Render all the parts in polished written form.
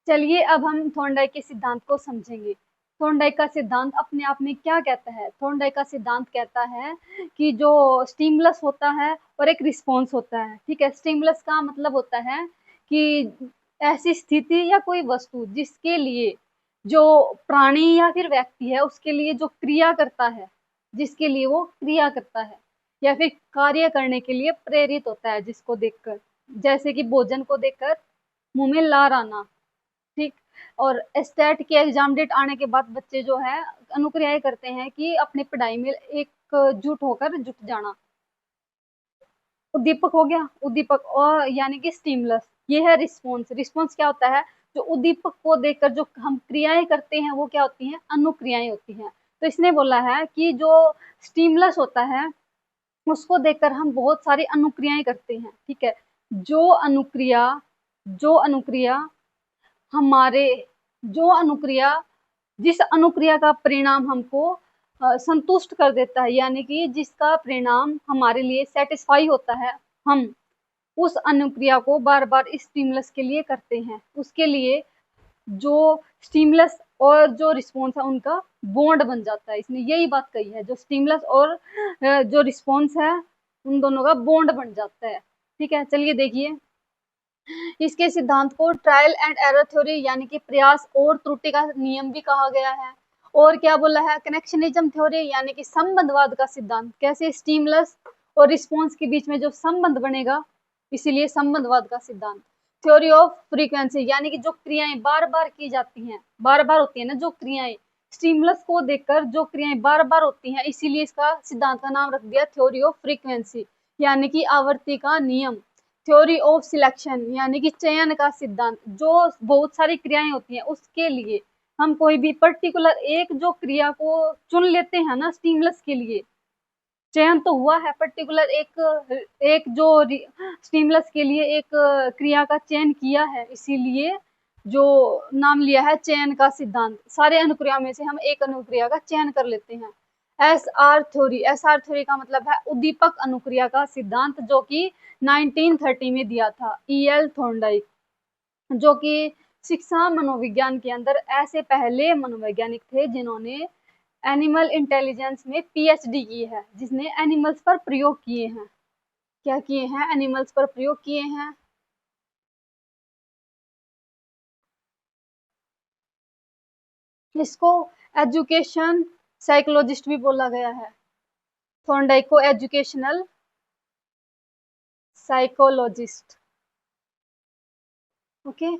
चलिए अब हम थॉर्नडाइक के सिद्धांत को समझेंगे। थॉर्नडाइक का सिद्धांत अपने आप में क्या कहता है? थॉर्नडाइक का सिद्धांत कहता है कि जो स्टिमुलस होता है और एक रिस्पॉन्स होता है, ठीक है। स्टिमुलस का मतलब होता है कि ऐसी स्थिति या कोई वस्तु जिसके लिए जो प्राणी या फिर व्यक्ति है उसके लिए जो क्रिया करता है, जिसके लिए वो क्रिया करता है या फिर कार्य करने के लिए प्रेरित होता है जिसको देखकर, जैसे कि भोजन को देखकर मुंह में लार आना, ठीक। और स्टेट के एग्जाम डेट आने के बाद बच्चे जो है अनुक्रियाएं करते हैं कि अपनी पढ़ाई में एकजुट होकर जुट जाना। उद्दीपक हो गया, उद्दीपक और यानी कि स्टिमुलस। ये है रिस्पॉन्स। रिस्पॉन्स क्या होता है? जो उद्दीपक को देखकर जो हम क्रियाएं करते हैं वो क्या होती हैं? अनुक्रियाएं होती हैं। तो इसने बोला है कि जो स्टिमुलस होता है उसको देखकर हम बहुत सारी अनुक्रियाएं करते हैं, ठीक है। जो अनुक्रिया हमारे जो अनुक्रिया जिस अनुक्रिया का परिणाम हमको संतुष्ट कर देता है, यानी कि जिसका परिणाम हमारे लिए सेटिस्फाई होता है, हम उस अनुक्रिया को बार बार स्टिमुलस के लिए करते हैं। उसके लिए जो स्टिमुलस और जो रिस्पॉन्स है उनका बॉन्ड बन जाता है। इसने यही बात कही है, जो स्टिमुलस और जो रिस्पॉन्स है उन दोनों का बॉन्ड बन जाता है, ठीक है। चलिए देखिए, इसके सिद्धांत को ट्रायल एंड एरर थ्योरी यानी कि प्रयास और त्रुटि का नियम भी कहा गया है। और क्या बोला है? कनेक्शनिज्म थ्योरी यानी कि संबंधवाद का सिद्धांत। कैसे? स्टिमुलस और रिस्पॉन्स के बीच में जो संबंध बनेगा, इसीलिए संबंधवाद का सिद्धांत। थ्योरी ऑफ फ्रीक्वेंसी यानी कि जो क्रियाएं बार बार की जाती हैं, बार बार होती है ना जो क्रियाएं, स्टिमुलस को देखकर जो क्रियाएं बार बार होती हैं, इसीलिए इसका सिद्धांत का नाम रख दिया थ्योरी ऑफ फ्रीक्वेंसी यानी कि आवर्ती का नियम। थ्योरी ऑफ सिलेक्शन यानी कि चयन का सिद्धांत। जो बहुत सारी क्रियाएं होती हैं उसके लिए हम कोई भी पर्टिकुलर एक जो क्रिया को चुन लेते हैं ना, स्टिमुलस के लिए चयन तो हुआ है, पर्टिकुलर एक जो स्टिमुलस के लिए एक क्रिया का चयन किया है, इसीलिए जो नाम लिया है चयन का सिद्धांत। सारे अनुक्रिया में से हम एक अनुक्रिया का चयन कर लेते हैं। एस आर थ्योरी का मतलब है उद्दीपक अनुक्रिया का सिद्धांत, जो कि 1930 में दिया था E.L. थॉर्नडाइक, जो कि शिक्षा मनोविज्ञान के अंदर ऐसे पहले मनोवैज्ञानिक थे जिन्होंने एनिमल इंटेलिजेंस में PhD की है, जिसने एनिमल्स पर प्रयोग किए हैं। क्या किए हैं? एनिमल्स पर प्रयोग किए हैं। इसको एजुकेशन साइकोलॉजिस्ट भी बोला गया है। थॉर्नडाइक को एजुकेशनल साइकोलॉजिस्ट। ओके,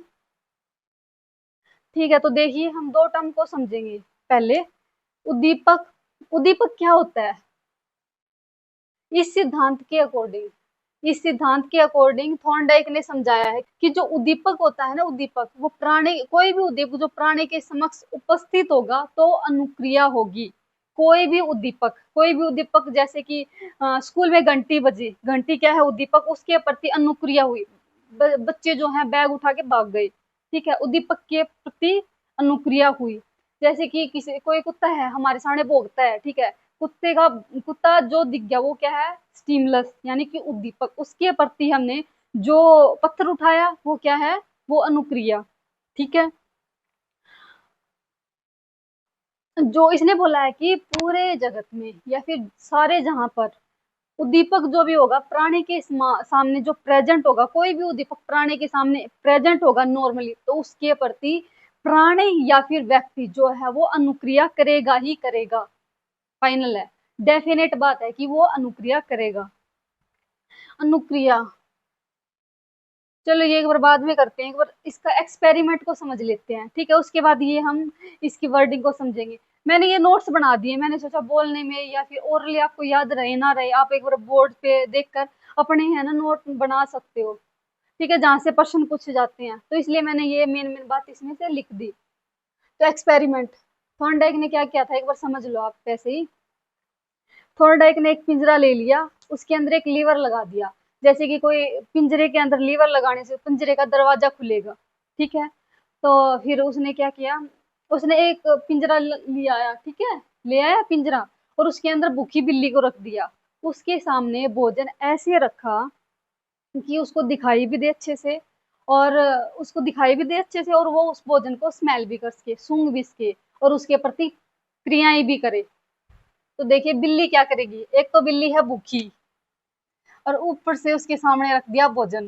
ठीक है। तो देखिए हम दो टर्म को समझेंगे। पहले उद्दीपक। उद्दीपक क्या होता है? इस सिद्धांत के अकॉर्डिंग थॉर्नडाइक ने समझाया है कि जो उद्दीपक होता है ना, उद्दीपक वो प्राणी, कोई भी उद्दीपक जो प्राणी के समक्ष उपस्थित होगा तो अनुक्रिया होगी। कोई भी उद्दीपक जैसे कि स्कूल में घंटी बजी, घंटी क्या है? उद्दीपक, उसके प्रति अनुक्रिया हुई। बच्चे जो हैं बैग उठा के भाग गए, ठीक है, उद्दीपक के प्रति अनुक्रिया हुई। जैसे कि किसी कोई कुत्ता है हमारे सामने भौंकता है, ठीक है, कुत्ता जो दिख गया वो क्या है? स्टिमुलस यानी कि उद्दीपक। उसके प्रति हमने जो पत्थर उठाया वो क्या है? वो अनुक्रिया, ठीक है। जो इसने बोला है कि पूरे जगत में या फिर सारे जहां पर उद्दीपक जो भी होगा प्राणी के सामने जो प्रेजेंट होगा, कोई भी उद्दीपक प्राणी के सामने प्रेजेंट होगा नॉर्मली, तो उसके प्रति प्राणी या फिर व्यक्ति जो है वो अनुक्रिया करेगा ही करेगा। फाइनल है, डेफिनेट बात है कि वो अनुक्रिया करेगा। अनुक्रिया, चलो ये एक बार बाद में करते हैं, एक बार इसका एक्सपेरिमेंट को समझ लेते हैं, ठीक है। उसके बाद ये हम इसकी वर्डिंग को समझेंगे। मैंने ये नोट्स बना दिए, मैंने सोचा बोलने में या फिर ओरली आपको याद रहे ना रहे, आप एक बार बोर्ड पे देखकर अपने है ना नोट बना सकते हो, ठीक है, जहाँ से प्रश्न पूछे जाते हैं। तो इसलिए मैंने ये मेन मेन बात इसमें से लिख दी। तो एक्सपेरिमेंट थॉर्नडाइक ने क्या किया था एक बार समझ लो आप। कैसे ही थॉर्नडाइक ने एक पिंजरा ले लिया, उसके अंदर एक लीवर लगा दिया। जैसे कि कोई पिंजरे के अंदर लीवर लगाने से पिंजरे का दरवाजा खुलेगा, ठीक है। तो फिर उसने क्या किया? उसने एक पिंजरा ले आया, ठीक है, ले आया पिंजरा, और उसके अंदर भूखी बिल्ली को रख दिया। उसके सामने भोजन ऐसे रखा कि उसको दिखाई भी दे अच्छे से, और उसको दिखाई भी दे अच्छे से, और वो उस भोजन को स्मेल भी कर सके, सूंघ भी सके, और उसके प्रति क्रियाएं भी करे। तो देखिए बिल्ली क्या करेगी, एक तो बिल्ली है भूखी और ऊपर से उसके सामने रख दिया भोजन,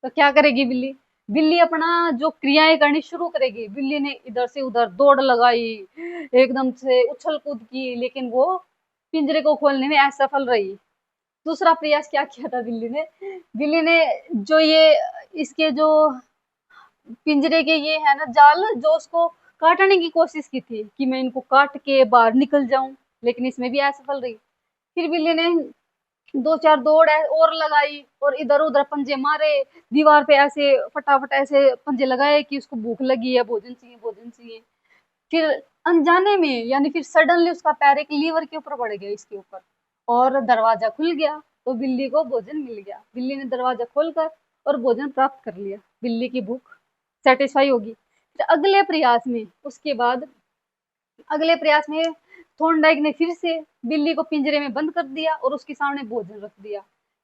तो क्या करेगी बिल्ली? बिल्ली अपना जो क्रियाएं करनी शुरू करेगी। बिल्ली ने इधर से उधर दौड़ लगाई, एकदम से उछल कूद की, लेकिन वो पिंजरे को खोलने में असफल रही। दूसरा प्रयास क्या किया था बिल्ली ने? बिल्ली ने जो ये इसके जो पिंजरे के ये है ना जाल, जो उसको काटने की कोशिश की थी कि मैं इनको काट के बाहर निकल जाऊं, लेकिन इसमें भी असफल रही। फिर बिल्ली ने दो चार दौड़ और लगाई और इधर उधर पंजे मारे, दीवार पे ऐसे फटाफट ऐसे पंजे लगाए कि उसको भूख लगी है, भोजन चाहिए, भोजन चाहिए। फिर अनजाने में, यानी फिर सडनली उसका पैर एक लीवर के ऊपर पड़ गया, इसके ऊपर, और दरवाजा खुल गया, तो बिल्ली को भोजन मिल गया। बिल्ली ने दरवाजा खोलकर और भोजन प्राप्त कर लिया, बिल्ली की भूख सेटिस्फाई होगी। फिर अगले प्रयास में, उसके बाद अगले प्रयास में थॉर्नडाइक ने फिर से बिल्ली को पिंजरे में बंद कर दिया और उसके सामने भोजन रख दिया।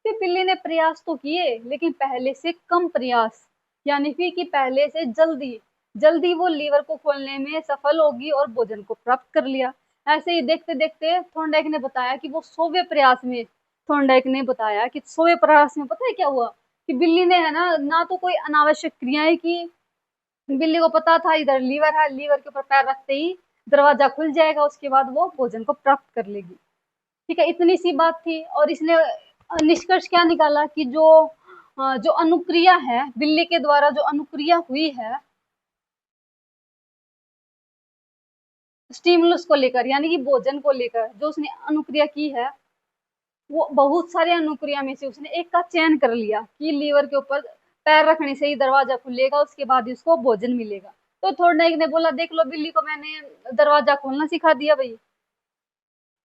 फिर बिल्ली ने प्रयास तो किए, लेकिन पहले से कम प्रयास, यानी फिर कि पहले से जल्दी जल्दी वो लीवर को खोलने में सफल होगी और भोजन को प्राप्त कर लिया। ऐसे ही देखते देखते थॉर्नडाइक ने बताया कि वो 100वें प्रयास में, थॉर्नडाइक ने बताया कि 100वें प्रयास में पता है क्या हुआ, कि बिल्ली ने है ना तो कोई अनावश्यक क्रियाएं की। बिल्ली को पता था इधर लीवर है, लीवर के ऊपर पैर रखते ही दरवाजा खुल जाएगा, उसके बाद वो भोजन को प्राप्त कर लेगी। ठीक है, इतनी सी बात थी। और इसने निष्कर्ष क्या निकाला कि जो अनुक्रिया है, बिल्ली के द्वारा जो अनुक्रिया हुई है स्टिमुलस को लेकर, यानी कि भोजन को लेकर जो उसने अनुक्रिया की है, वो बहुत सारे अनुक्रिया में से उसने एक का चयन कर लिया कि लीवर के ऊपर पैर रखने से ही दरवाजा खुलेगा, उसके बाद इसको भोजन मिलेगा। तो थॉर्नडाइक ने बोला, देख लो बिल्ली को मैंने दरवाजा खोलना सिखा दिया भाई।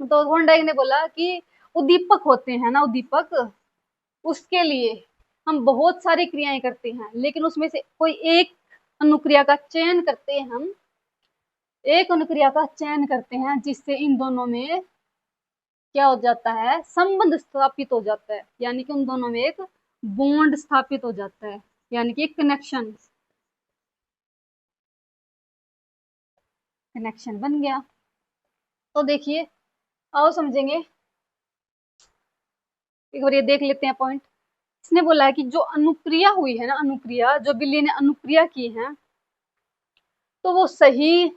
तो थॉर्नडाइक ने बोला कि उद्दीपक होते हैं ना, उद्दीपक, उसके लिए हम बहुत सारी क्रियाएं करते हैं, लेकिन उसमें से कोई एक अनुक्रिया का चयन करते हैं हम, एक अनुक्रिया का चयन करते हैं जिससे इन दोनों में क्या हो जाता है, संबंध स्थापित हो जाता है, यानी कि उन दोनों में एक बॉन्ड स्थापित हो जाता है, यानी कि कनेक्शन कनेक्शन बन गया। तो देखिए, आओ समझेंगे, एक बार ये देख लेते हैं पॉइंट। इसने बोला है कि जो अनुक्रिया हुई है ना, अनुक्रिया जो बिल्ली ने अनुक्रिया की है, तो वो सही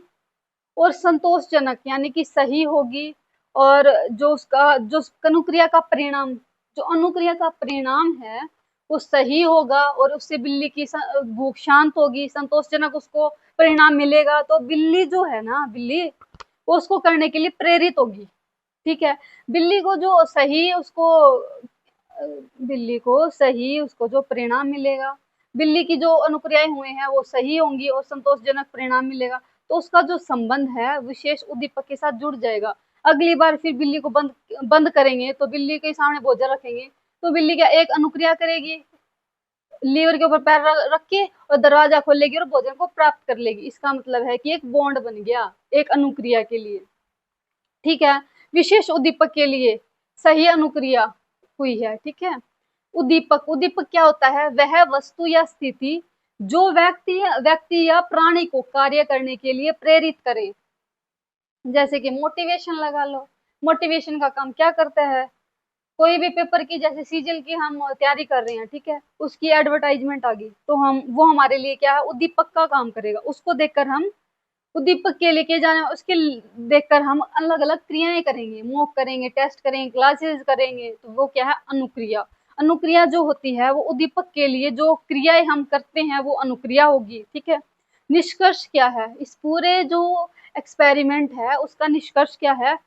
और संतोषजनक, यानी कि सही होगी, और जो अनुक्रिया का परिणाम, जो अनुक्रिया का परिणाम है वो सही होगा, और उससे बिल्ली की भूख शांत होगी, संतोषजनक उसको परिणाम मिलेगा। तो बिल्ली जो है ना, बिल्ली वो उसको करने के लिए प्रेरित होगी। ठीक है, बिल्ली को जो सही उसको बिल्ली को सही उसको जो परिणाम मिलेगा, बिल्ली की जो अनुक्रियाएं हुए हैं वो सही होंगी और संतोषजनक परिणाम मिलेगा, तो उसका जो संबंध है विशेष उद्दीपक के साथ जुड़ जाएगा। अगली बार फिर बिल्ली को बंद बंद करेंगे, तो बिल्ली के सामने भोजन रखेंगे, तो बिल्ली क्या एक अनुक्रिया करेगी, लीवर के ऊपर पैर रख के और दरवाजा खोल लेगी और भोजन को प्राप्त कर लेगी। इसका मतलब है कि एक बॉन्ड बन गया एक अनुक्रिया के लिए। ठीक है, विशेष उद्दीपक के लिए सही अनुक्रिया हुई है। ठीक है, उद्दीपक, उद्दीपक क्या होता है, वह वस्तु या स्थिति जो व्यक्ति या प्राणी को कार्य करने के लिए प्रेरित करे। जैसे कि मोटिवेशन लगा लो, मोटिवेशन का काम क्या करता है, कोई भी पेपर की, जैसे सीजीएल की हम तैयारी कर रहे हैं, ठीक है, उसकी एडवर्टाइजमेंट आ गई, तो हम वो हमारे लिए क्या है, उद्दीपक का काम करेगा। उसको देखकर हम उद्दीपक के लिए किए जाने उसके देखकर हम अलग अलग क्रियाएं करेंगे, मॉक करेंगे, टेस्ट करेंगे, क्लासेस करेंगे, तो वो क्या है, अनुक्रिया। अनुक्रिया जो होती है वो उद्दीपक के लिए जो क्रियाएं हम करते हैं वो अनुक्रिया होगी। ठीक है, निष्कर्ष क्या है, इस पूरे जो एक्सपेरिमेंट है उसका निष्कर्ष क्या है,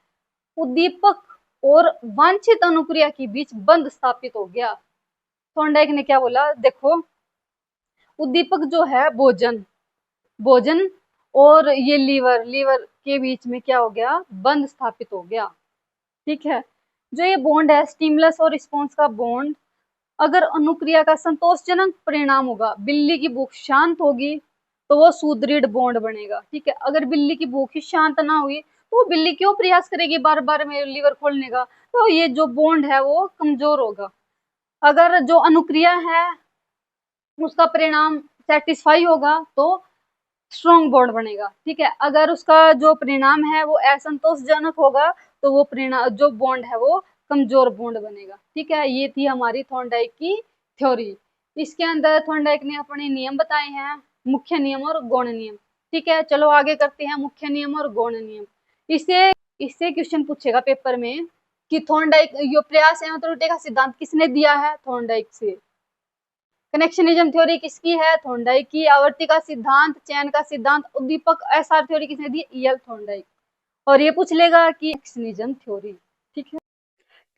उद्दीपक और वांछित अनुक्रिया के बीच बंध स्थापित हो गया। थॉर्नडाइक ने क्या बोला, देखो उद्दीपक जो है भोजन, भोजन और ये लीवर के बीच में क्या हो गया, बंध स्थापित हो गया। ठीक है, जो ये बॉन्ड है स्टिमुलस और रिस्पॉन्स का बॉन्ड, अगर अनुक्रिया का संतोषजनक परिणाम होगा, बिल्ली की भूख शांत होगी, तो वो सुदृढ़ बॉन्ड बनेगा। ठीक है, अगर बिल्ली की भूख ही शांत ना हुई तो वो बिल्ली क्यों प्रयास करेगी बार बार में लीवर खोलने का, तो ये जो बॉन्ड है वो कमजोर होगा। अगर जो अनुक्रिया है उसका परिणाम सेटिस्फाई होगा तो स्ट्रॉन्ग बॉन्ड बनेगा, ठीक है। अगर उसका जो परिणाम है वो असंतोषजनक होगा तो वो परिणाम जो बॉन्ड है वो कमजोर बॉन्ड बनेगा, ठीक है। ये थी हमारी थॉर्नडाइक की थ्योरी। इसके अंदर थॉर्नडाइक ने अपने नियम बताए हैं, मुख्य नियम और गौण नियम, ठीक है। चलो आगे करते हैं मुख्य नियम और गौण नियम। इससे इससे क्वेश्चन पूछेगा पेपर में कि थॉर्नडाइक यो प्रयास एवं त्रुटि का सिद्धांत किसने दिया है, थॉर्नडाइक से। कनेक्शनिज्म थ्योरी किसकी है, थॉर्नडाइक की। आवर्ती का सिद्धांत, चयन का सिद्धांत, उद्दीपक एसआर थ्योरी किसने दी, ईएल थॉर्नडाइक। और ये पूछ लेगा कि कनेक्शनिज्म थ्योरी, ठीक है।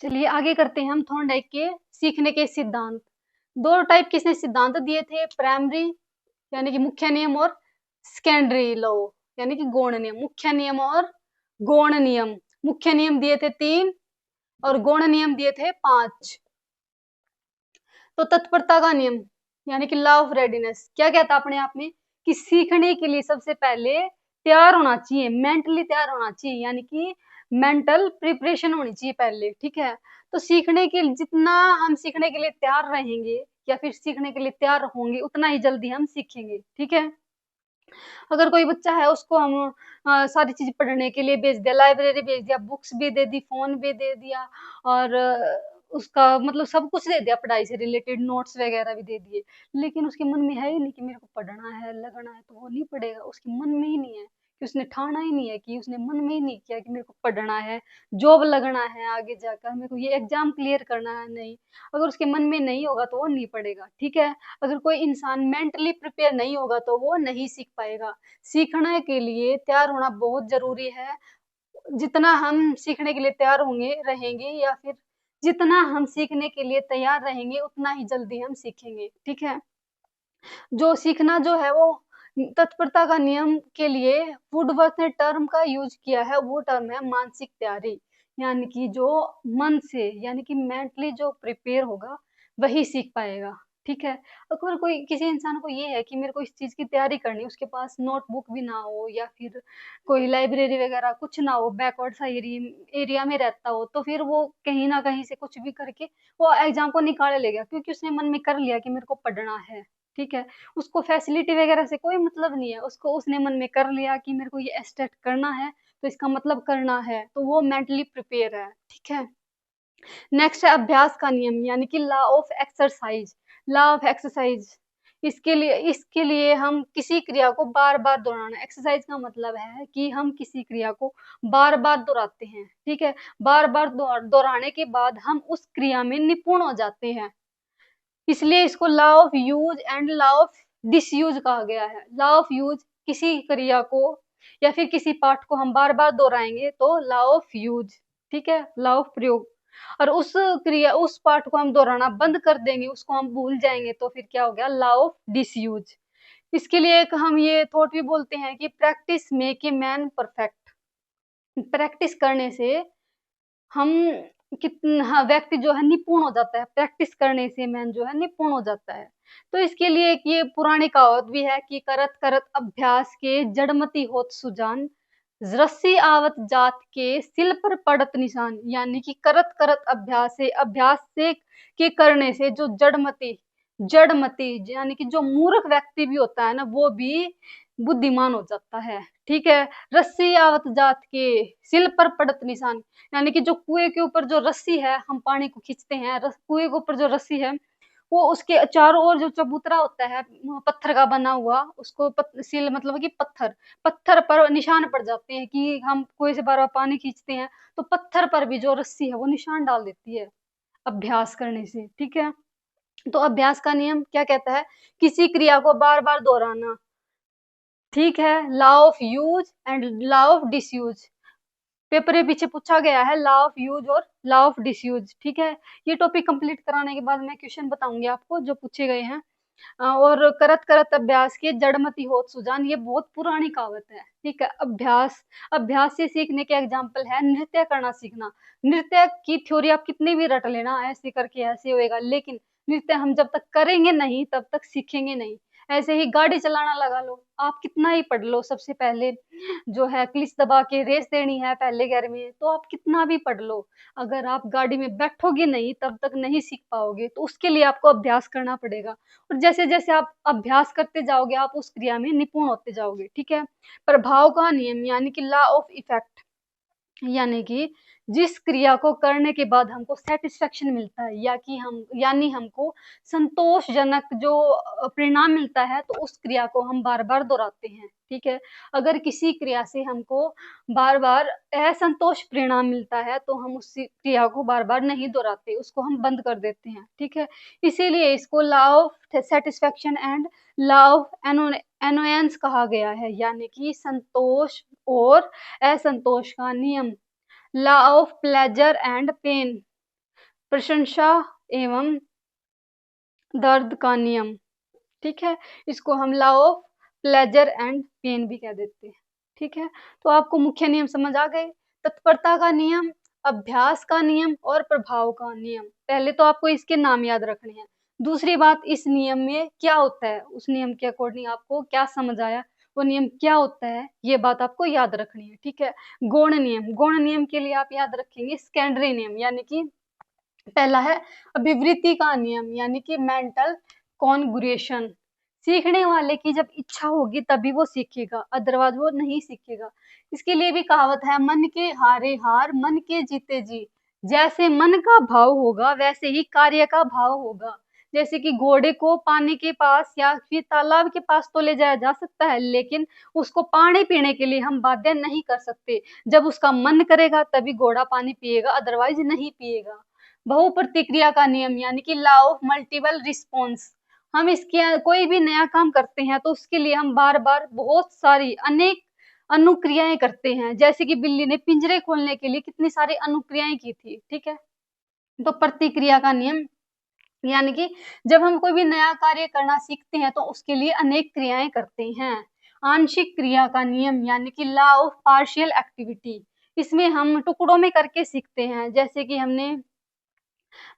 चलिए आगे करते हैं हम थॉर्नडाइक के सीखने के सिद्धांत। दो टाइप किसने सिद्धांत दिए थे, प्राइमरी यानी कि मुख्य नियम और सेकेंडरी लॉ यानी कि गौण नियम। मुख्य नियम और गौण नियम, मुख्य नियम दिए थे 3 और गौण नियम दिए थे 5। तो तत्परता का नियम यानी कि लॉ ऑफ रेडीनेस क्या कहता है अपने आप में कि सीखने के लिए सबसे पहले तैयार होना चाहिए, मेंटली तैयार होना चाहिए, यानी कि मेंटल प्रिपरेशन होनी चाहिए पहले, ठीक है। तो सीखने के जितना हम सीखने के लिए तैयार रहेंगे या फिर सीखने के लिए तैयार होंगे उतना ही जल्दी हम सीखेंगे, ठीक है। अगर कोई बच्चा है उसको हम सारी चीज पढ़ने के लिए भेज दिया, लाइब्रेरी भेज दिया, बुक्स भी दे दी, फोन भी दे दिया और उसका मतलब सब कुछ दे दिया, पढ़ाई से रिलेटेड नोट्स वगैरह भी दे दिए, लेकिन उसके मन में है ही नहीं कि मेरे को पढ़ना है, लगना है, तो वो नहीं पढ़ेगा। उसके मन में ही नहीं है कि उसने ठाना ही नहीं है कि उसने मन में ही नहीं किया कि मेरे को पढ़ना है, जॉब लगना है, आगे जाकर मेरे को ये एग्जाम क्लियर करना है, नहीं। अगर उसके मन में नहीं होगा तो वो नहीं पढ़ेगा, ठीक है। अगर कोई इंसान मेंटली प्रिपेयर नहीं होगा तो वो नहीं सीख पाएगा। सीखने के लिए तैयार होना बहुत जरूरी है। जितना हम सीखने के लिए तैयार होंगे रहेंगे या फिर जितना हम सीखने के लिए तैयार रहेंगे उतना ही जल्दी हम सीखेंगे, ठीक है। जो सीखना जो है वो तत्परता का नियम के लिए वुडवर्थ ने टर्म का यूज किया है, वो टर्म है मानसिक तैयारी, यानी कि जो मन से यानी कि मेंटली जो प्रिपेयर होगा वही सीख पाएगा, ठीक है। अगर कोई किसी इंसान को ये है कि मेरे को इस चीज की तैयारी करनी, उसके पास नोटबुक भी ना हो या फिर कोई लाइब्रेरी वगैरह कुछ ना हो, बैकवर्ड सा एरिया में रहता हो, तो फिर वो कहीं ना कहीं से कुछ भी करके वो एग्जाम को निकाल लेगा, क्योंकि उसने मन में कर लिया कि मेरे को पढ़ना है, ठीक है। उसको फैसिलिटी वगैरह से कोई मतलब नहीं है, उसको उसने मन में कर लिया कि मेरे को ये एस्टेट करना है तो इसका मतलब करना है, तो वो मेंटली प्रिपेयर है, ठीक है। नेक्स्ट है अभ्यास का नियम यानी कि law of exercise. Law of exercise इसके लिए हम किसी क्रिया को बार बार दोहराना। एक्सरसाइज का मतलब है कि हम किसी क्रिया को बार बार दोहराते हैं, ठीक है। बार बार दोहराने के बाद हम उस क्रिया में निपुण हो जाते हैं, इसलिए इसको law of use and law of disuse कहा गया है। लॉ ऑफ यूज किसी क्रिया को या फिर किसी पाठ को हम बार बार दोहराएंगे तो लॉ ऑफ यूज, ठीक है, लॉ ऑफ प्रयोग। और उस पाठ को हम दोहराना बंद कर देंगे, उसको हम भूल जाएंगे, तो फिर क्या हो गया, लॉ ऑफ डिसयूज। इसके लिए एक हम ये थॉट भी बोलते हैं कि practice make a man perfect. Practice करने से हम कितना, हाँ, व्यक्ति जो है निपुण हो जाता है, प्रैक्टिस करने से मैन जो है निपुण हो जाता है। तो इसके लिए एक ये पुरानी कहावत भी है कि करत करत अभ्यास के जड़मति होत सुजान, रस्सी आवत जात के सिल पर पड़त निशान। यानी कि करत करत अभ्यास से के करने से जो जड़मति यानी कि जो मूर्ख व्यक्ति भी होता है ना, वो भी बुद्धिमान हो जाता है, ठीक है। रस्सी आवत जात के सिल पर पड़त निशान, यानी कि जो कुएं के ऊपर जो रस्सी है, हम पानी को खींचते हैं, कुएं के ऊपर जो रस्सी है वो उसके चारों ओर जो चबूतरा होता है पत्थर का बना हुआ, उसको सिल मतलब कि पत्थर पर निशान पड़ जाते हैं कि हम कुएं से बार बार पानी खींचते हैं, तो पत्थर पर भी जो रस्सी है वो निशान डाल देती है अभ्यास करने से, ठीक है। तो अभ्यास का नियम क्या कहता है, किसी क्रिया को बार बार दोहराना, ठीक है। Law of use and law of disuse paper में पीछे पूछा गया है, लॉ ऑफ यूज और लॉ ऑफ डिसयूज, ठीक है। ये टॉपिक कंप्लीट कराने के बाद मैं क्वेश्चन बताऊंगी आपको जो पूछे गए हैं। और करत करत अभ्यास के जड़मति होत सुजान, ये बहुत पुरानी कहावत है, ठीक है। अभ्यास से सीखने के एग्जाम्पल है नृत्य करना सीखना। नृत्य की थ्योरी आप कितनी भी रट लेना, ऐसे करके ऐसे होएगा, लेकिन नृत्य हम जब तक करेंगे नहीं तब तक सीखेंगे नहीं। ऐसे ही गाड़ी चलाना लगा लो, आप कितना ही पढ़ लो, सबसे पहले जो है क्लिच दबा के रेस देनी है पहले गियर में, तो आप कितना भी पढ़ लो, अगर आप गाड़ी में बैठोगे नहीं तब तक नहीं सीख पाओगे। तो उसके लिए आपको अभ्यास करना पड़ेगा, और जैसे जैसे आप अभ्यास करते जाओगे आप उस क्रिया में निपुण होते जाओगे। ठीक है। प्रभाव का नियम यानी कि लॉ ऑफ इफेक्ट, यानी कि जिस क्रिया को करने के बाद हमको सेटिस्फेक्शन मिलता है, या कि हम यानी हमको संतोषजनक जो परिणाम मिलता है, तो उस क्रिया को हम बार बार दोहराते हैं। ठीक है। अगर किसी क्रिया से हमको बार बार असंतोष परिणाम मिलता है तो हम उस क्रिया को बार बार नहीं दोहराते, उसको हम बंद कर देते हैं। ठीक है। इसीलिए इसको law of satisfaction and law of annoyance कहा गया है, यानी कि संतोष और असंतोष का नियम। Law of pleasure and pain, प्रशंसा एवं दर्द का नियम। ठीक है। इसको हम law of pleasure and pain भी कह देते हैं। ठीक है। तो आपको मुख्य नियम समझ आ गए, तत्परता का नियम, अभ्यास का नियम और प्रभाव का नियम। पहले तो आपको इसके नाम याद रखने हैं। दूसरी बात, इस नियम में क्या होता है, उस नियम के अकॉर्डिंग आपको क्या समझ आया, वो नियम क्या होता है, ये बात आपको याद रखनी है। ठीक है। गौण नियम, गौण नियम के लिए आप याद रखेंगे सेकेंडरी नियम, यानी कि पहला है अभिवृत्ति का नियम, यानी कि मेंटल कॉन्ग्रुएशन। सीखने वाले की जब इच्छा होगी तभी वो सीखेगा, अदरवाइज वो नहीं सीखेगा। इसके लिए भी कहावत है, मन के हारे हार मन के जीते जी। जैसे मन का भाव होगा वैसे ही कार्य का भाव होगा। जैसे कि घोड़े को पानी के पास या फिर तालाब के पास तो ले जाया जा सकता है, लेकिन उसको पानी पीने के लिए हम बाध्य नहीं कर सकते। जब उसका मन करेगा तभी घोड़ा पानी पिएगा, अदरवाइज नहीं पिएगा। बहु प्रतिक्रिया का नियम, यानी कि लॉ ऑफ मल्टीपल रिस्पॉन्स। हम इसके कोई भी नया काम करते हैं तो उसके लिए हम बार बार बहुत सारी अनेक अनुक्रियाएं करते हैं। जैसे कि बिल्ली ने पिंजरे खोलने के लिए कितनी सारी अनुक्रियाएं की थी। ठीक है। तो प्रतिक्रिया का नियम, यानी कि जब हम कोई भी नया कार्य करना सीखते हैं तो उसके लिए अनेक क्रियाएं करते हैं। आंशिक क्रिया का नियम, यानी कि लॉ ऑफ पार्शियल एक्टिविटी। इसमें हम टुकड़ों में करके सीखते हैं। जैसे कि हमने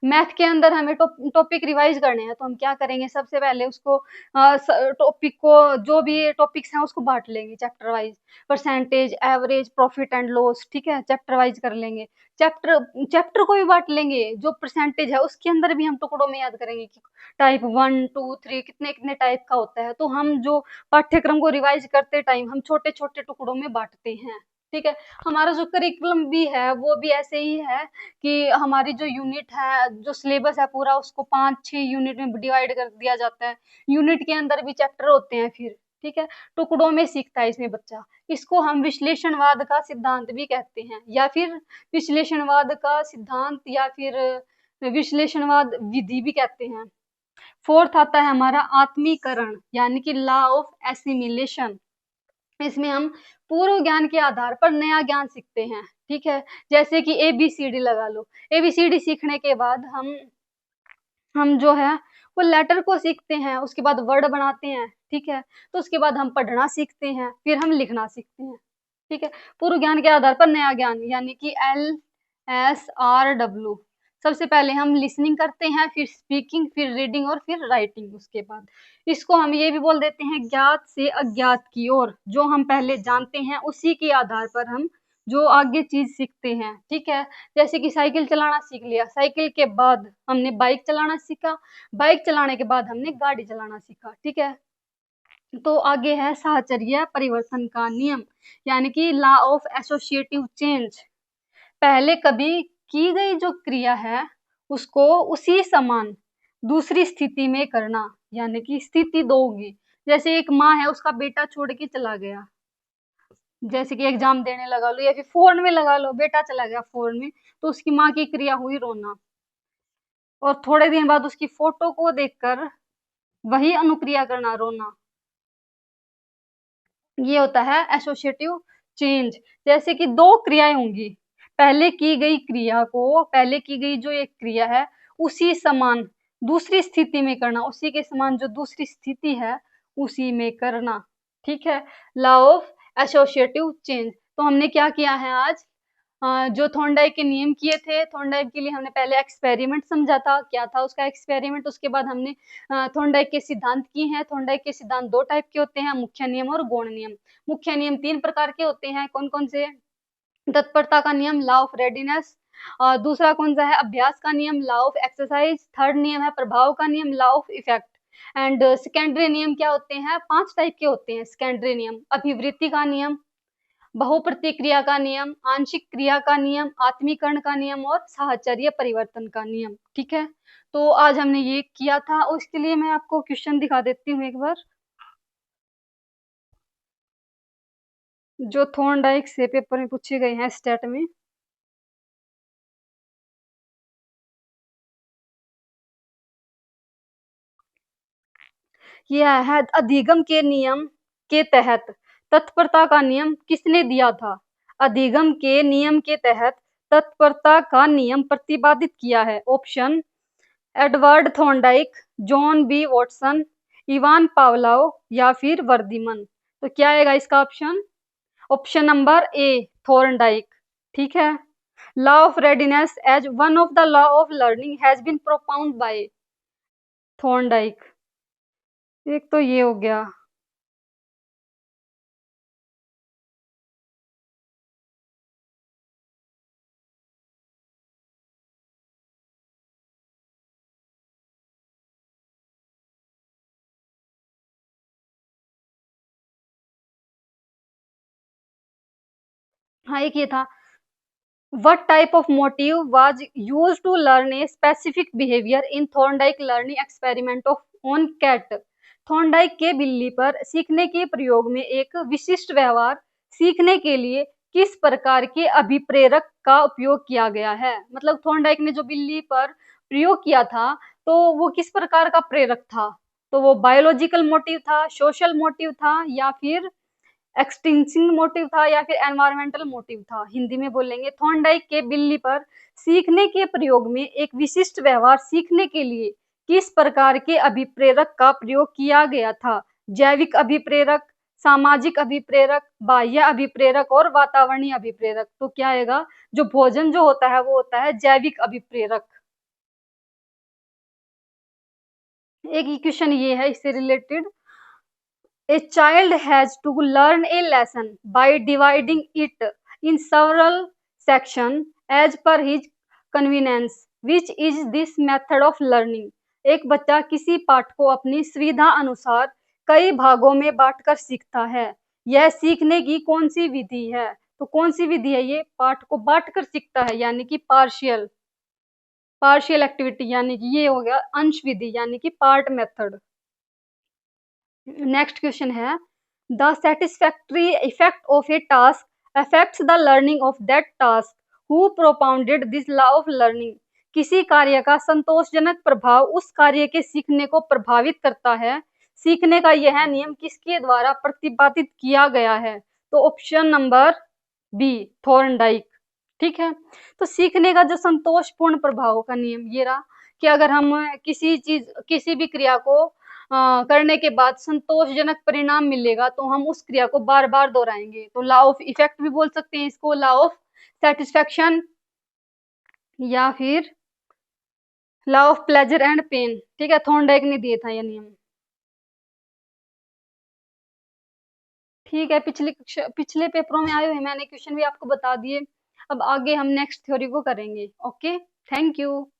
मैथ के अंदर हमें टॉपिक रिवाइज करने हैं तो हम क्या करेंगे, सबसे पहले उसको टॉपिक को, जो भी टॉपिक्स हैं उसको बांट लेंगे chapter wise, percentage, average, profit and loss. ठीक है। चैप्टर वाइज कर लेंगे, चैप्टर को भी बांट लेंगे। जो परसेंटेज है उसके अंदर भी हम टुकड़ों में याद करेंगे कि टाइप 1 2 3 कितने कितने टाइप का होता है। तो हम जो पाठ्यक्रम को रिवाइज करते टाइम हम छोटे छोटे टुकड़ों में बांटते हैं। ठीक है। हमारा जो करिकुलम भी है वो भी ऐसे ही है कि हमारी जो यूनिट है, जो सिलेबस है पूरा, उसको 5-6 यूनिट में डिवाइड कर दिया जाता है। यूनिट के अंदर भी चैप्टर होते हैं फिर। ठीक है। टुकड़ों में सीखता है इसमें बच्चा। इसको हम विश्लेषणवाद का सिद्धांत भी कहते हैं, या फिर विश्लेषणवाद का सिद्धांत, या फिर विश्लेषणवाद विधि भी कहते हैं। फोर्थ आता है हमारा आत्मीकरण, यानी कि लॉ ऑफ एसिमिलेशन। इसमें हम पूर्व ज्ञान के आधार पर नया ज्ञान सीखते हैं। ठीक है। जैसे कि ABCD लगा लो, ABCD सीखने के बाद हम जो है वो लेटर को सीखते हैं, उसके बाद वर्ड बनाते हैं। ठीक है। तो उसके बाद हम पढ़ना सीखते हैं, फिर हम लिखना सीखते हैं। ठीक है। पूर्व ज्ञान के आधार पर नया ज्ञान, यानी कि LSRW। सबसे पहले हम लिसनिंग करते हैं, फिर स्पीकिंग, फिर रीडिंग और फिर राइटिंग उसके बाद। इसको हम ये भी बोल देते हैं ज्ञात से अज्ञात की ओर। जो हम पहले जानते हैं उसी के आधार पर हम जो आगे चीज सीखते हैं। ठीक है। जैसे कि साइकिल चलाना सीख लिया, साइकिल के बाद हमने बाइक चलाना सीखा, बाइक चलाने के बाद हमने गाड़ी चलाना सीखा। ठीक है। तो आगे है साहचर्य परिवर्तन का नियम, यानी कि लॉ ऑफ एसोसिएटिव चेंज। पहले कभी की गई जो क्रिया है उसको उसी समान दूसरी स्थिति में करना, यानी कि स्थिति दोगी। जैसे एक माँ है, उसका बेटा छोड़ के चला गया, जैसे कि एग्जाम देने लगा लो, या फिर फोन में लगा लो, बेटा चला गया फोन में, तो उसकी माँ की क्रिया हुई रोना, और थोड़े दिन बाद उसकी फोटो को देखकर वही अनुक्रिया करना, रोना। ये होता है एसोसिएटिव चेंज। जैसे कि दो क्रियाएं होंगी, पहले की गई जो एक क्रिया है उसी समान दूसरी स्थिति में करना, उसी के समान जो दूसरी स्थिति है उसी में करना। ठीक है। Law of associative change. तो हमने क्या किया है आज, जो थॉर्नडाइक के नियम किए थे, थॉर्नडाइक के लिए हमने पहले एक्सपेरिमेंट समझा था, क्या था उसका एक्सपेरिमेंट। उसके बाद हमने थॉर्नडाइक के सिद्धांत किए हैं। थॉर्नडाइक के सिद्धांत 2 टाइप के होते हैं, मुख्य नियम और गौण नियम। मुख्य नियम 3 प्रकार के होते हैं, कौन कौन से? तत्परता का नियम, लॉ ऑफ रेडीनेस। दूसरा कौन सा है? अभ्यास का नियम, लॉ ऑफ एक्सरसाइज। थर्ड नियम है प्रभाव का नियम, law of effect. And secondary नियम क्या होते हैं? 5 टाइप के होते हैं सेकेंडरी नियम। अभिवृत्ति का नियम, बहुप्रतिक्रिया का नियम, आंशिक क्रिया का नियम, आत्मीकरण का नियम और साहचर्य परिवर्तन का नियम। ठीक है, तो आज हमने ये किया था। उसके लिए मैं आपको क्वेश्चन दिखा देती हूँ एक बार, जो थॉर्नडाइक से पेपर में पूछे गए हैं स्टेट में। यह है अधिगम के नियम के तहत तत्परता का नियम किसने दिया था? अधिगम के नियम के तहत तत्परता का नियम प्रतिपादित किया है। Option: Edward Thorndike, John B Watson, Ivan Pavlov या फिर वर्दीमन। तो क्या आएगा इसका option? Option number A, Thorndike. ठीक है। Law of readiness as one of the law of learning has been propound by Thorndike. एक तो ये हो गया। हाँ, एक ये था, what type of motive was used to learn a specific behavior in Thorndike learning experiment of on cat? Thorndike के बिल्ली पर सीखने के प्रयोग में एक विशिष्ट व्यवहार सीखने के लिए किस प्रकार के अभिप्रेरक का उपयोग किया गया है? मतलब थॉर्नडाइक ने जो बिल्ली पर प्रयोग किया था, तो वो किस प्रकार का प्रेरक था? तो वो बायोलॉजिकल मोटिव था, सोशल मोटिव था, या फिर एक्सटिंक्शन मोटिव था, या फिर एनवायरमेंटल मोटिव था? हिंदी में बोलेंगे, थॉर्नडाइक के बिल्ली पर सीखने के प्रयोग में एक विशिष्ट व्यवहार सीखने के लिए किस प्रकार के अभिप्रेरक का प्रयोग किया गया था? जैविक अभिप्रेरक, सामाजिक अभिप्रेरक, बाह्य अभिप्रेरक और वातावरणीय अभिप्रेरक। तो क्या आएगा? जो भोजन जो होता है वो होता है जैविक अभिप्रेरक। एक क्वेश्चन ये है इससे related, A child has to learn a lesson by dividing it in several sections as per his convenience. Which is this method of learning? एक बच्चा किसी पाठ को अपनी सुविधा अनुसार कई भागों में बांटकर सीखता है। यह सीखने की कौन सी विधि है? तो कौन सी विधि है ये? पाठ को बांटकर सीखता है, यानी कि पार्शियल एक्टिविटी, यानी कि ये हो गया अंश विधि, यानी कि पार्ट मेथड। नेक्स्ट क्वेश्चन है, the satisfactory effect of A task affects the learning of that task, who propounded this law of learning? किसी कार्य का संतोषजनक प्रभाव उस कार्य के सीखने को प्रभावित करता है। सीखने का यह नियम किसके द्वारा प्रतिपादित किया गया है? तो ऑप्शन नंबर बी, थॉर्नडाइक। ठीक है, तो सीखने का जो संतोषपूर्ण प्रभाव का नियम ये रहा कि अगर हम किसी भी क्रिया को करने के बाद संतोषजनक परिणाम मिलेगा तो हम उस क्रिया को बार बार दोहराएंगे। तो लॉ ऑफ इफेक्ट भी बोल सकते हैं इसको, लॉ ऑफ सेटिस्फैक्शन, या फिर law of pleasure and pain. ठीक है, थॉर्नडाइक ने दिए था यह नियम। ठीक है, पिछले पेपरों में आए हुए मैंने क्वेश्चन भी आपको बता दिए। अब आगे हम नेक्स्ट थ्योरी को करेंगे। Okay, thank you.